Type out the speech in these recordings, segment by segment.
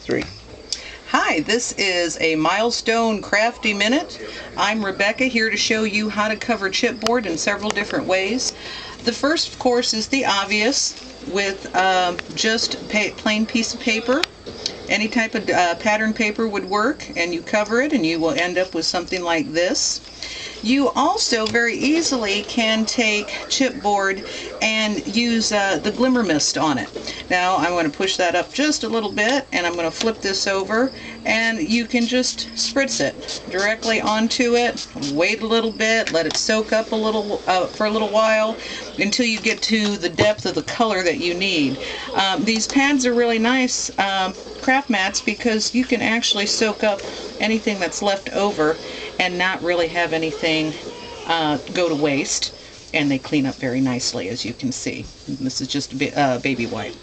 3. Hi, this is a Milestone Crafty Minute. I'm Rebecca, here to show you how to cover chipboard in several different ways. The first, of course, is the obvious with just a plain piece of paper. Any type of pattern paper would work, and you cover it and you will end up with something like this. You also very easily can take chipboard and use the glimmer mist on it. Now I'm going to push that up just a little bit, and I'm going to flip this over, and you can just spritz it directly onto it. Wait a little bit, let it soak up a little for a little while until you get to the depth of the color that you need. These pads are really nice craft mats because you can actually soak up anything that's left over and not really have anything go to waste, and they clean up very nicely, as you can see. This is just a baby wipe.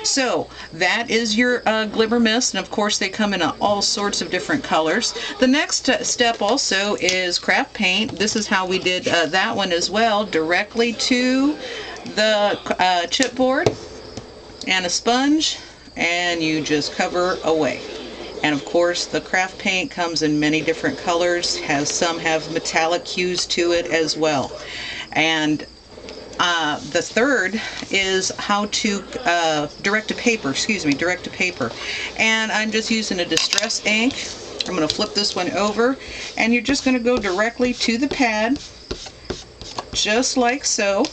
So that is your glimmer mist, and of course they come in all sorts of different colors. The next step also is craft paint. This is how we did that one as well, directly to the chipboard and a sponge, and you just cover away. And of course the craft paint comes in many different colors, some have metallic hues to it as well. And the third is how to direct to paper, and I'm just using a distress ink. I'm going to flip this one over, and you're just going to go directly to the pad, just like so,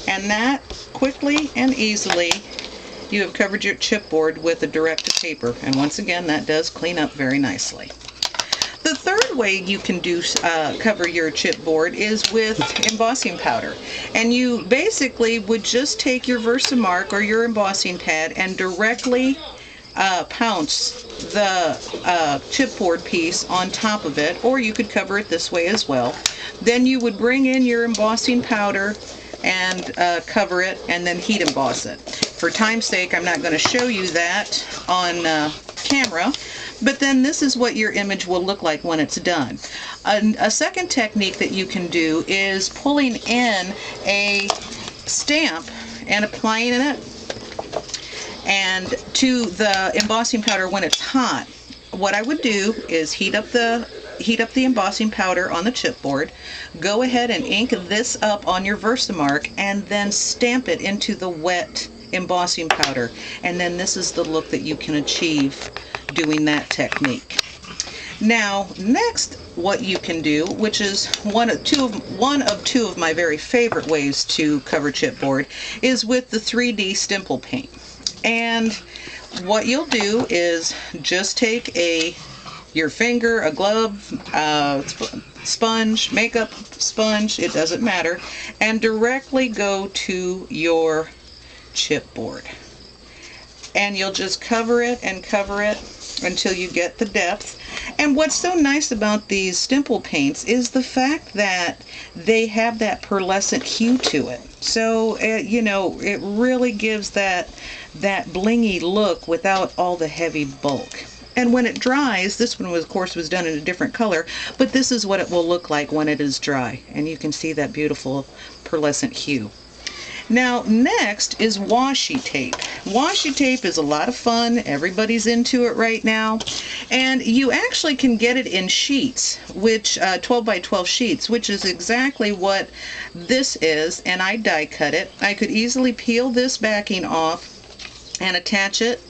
and that quickly and easily you have covered your chipboard with a direct to paper, and once again that does clean up very nicely. The third way you can cover your chipboard is with embossing powder, and you basically would just take your Versamark or your embossing pad and directly pounce the chipboard piece on top of it, or you could cover it this way as well. Then you would bring in your embossing powder and cover it, and then heat emboss it. For time's sake, I'm not going to show you that on camera, but then this is what your image will look like when it's done. A second technique that you can do is pulling in a stamp and applying it and to the embossing powder when it's hot. What I would do is heat up the embossing powder on the chipboard, go ahead and ink this up on your Versamark, and then stamp it into the wet embossing powder, and then this is the look that you can achieve doing that technique. Now next, what you can do, which is one of two of my very favorite ways to cover chipboard, is with the 3D stipple paint. And what you'll do is just take your finger, a glove, sponge, makeup sponge, it doesn't matter, and directly go to your chipboard. And you'll just cover it and cover it until you get the depth. And what's so nice about these stipple paints is the fact that they have that pearlescent hue to it. So, you know, it really gives that blingy look without all the heavy bulk. And when it dries, this one of course was done in a different color, but this is what it will look like when it is dry. And you can see that beautiful pearlescent hue. Now next is washi tape. Washi tape is a lot of fun. Everybody's into it right now. And you actually can get it in sheets, which 12 by 12 sheets, which is exactly what this is, and I die cut it. I could easily peel this backing off and attach it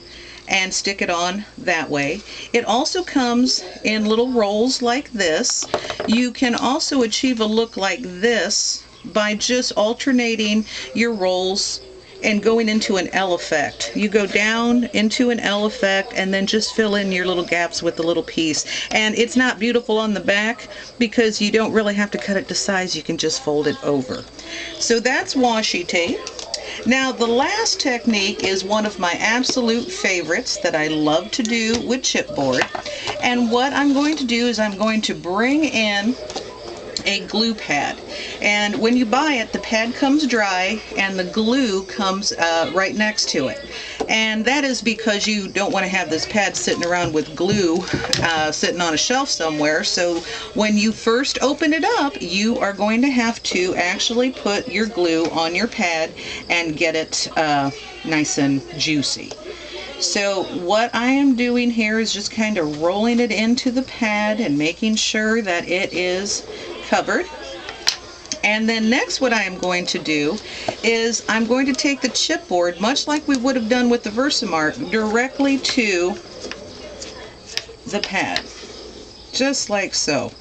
and stick it on that way. It also comes in little rolls like this. You can also achieve a look like this by just alternating your rolls and going into an L effect. You go down into an L effect and then just fill in your little gaps with the little piece. And it's not beautiful on the back because you don't really have to cut it to size, you can just fold it over. So that's washi tape. Now the last technique is one of my absolute favorites that I love to do with chipboard. And what I'm going to do is I'm going to bring in a glue pad, and when you buy it, the pad comes dry and the glue comes right next to it. And that is because you don't want to have this pad sitting around with glue sitting on a shelf somewhere. So when you first open it up, you are going to have to actually put your glue on your pad and get it nice and juicy. So what I am doing here is just kind of rolling it into the pad and making sure that it is covered. And then next what I am going to do is I'm going to take the chipboard, much like we would have done with the Versamark, directly to the pad, just like so.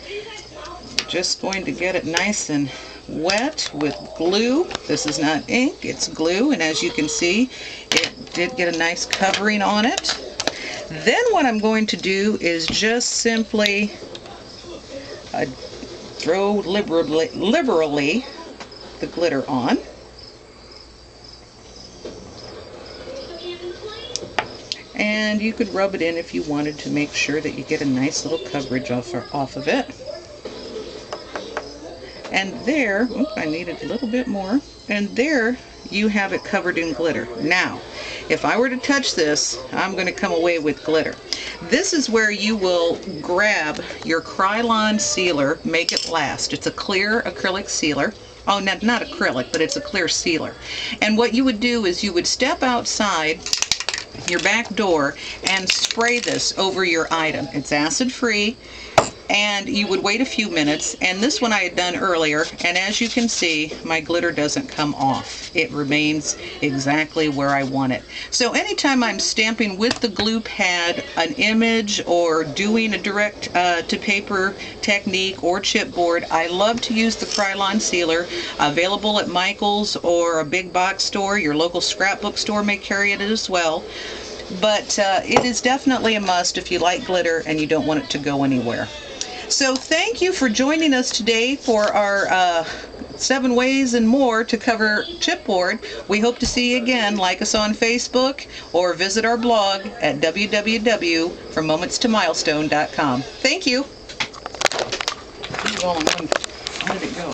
Just going to get it nice and wet with glue. This is not ink, it's glue, and as you can see, it did get a nice covering on it. Then what I'm going to do is just simply throw liberally the glitter on. And you could rub it in if you wanted to make sure that you get a nice little coverage off of it. And there, I needed a little bit more, and there you have it covered in glitter. Now, if I were to touch this, I'm going to come away with glitter. This is where you will grab your Krylon sealer, make it last. It's a clear acrylic sealer. Oh, not acrylic, but it's a clear sealer. And what you would do is you would step outside your back door and spray this over your item. It's acid-free, and you would wait a few minutes, and this one I had done earlier, and as you can see, my glitter doesn't come off. It remains exactly where I want it. So anytime I'm stamping with the glue pad an image or doing a direct to paper technique or chipboard, I love to use the Krylon sealer, available at Michael's or a big box store. Your local scrapbook store may carry it as well. But it is definitely a must if you like glitter and you don't want it to go anywhere. So thank you for joining us today for our 7 ways and more to cover chipboard. We hope to see you again. Like us on Facebook or visit our blog at www.frommomentstomilestone.com. Thank you. How did it go?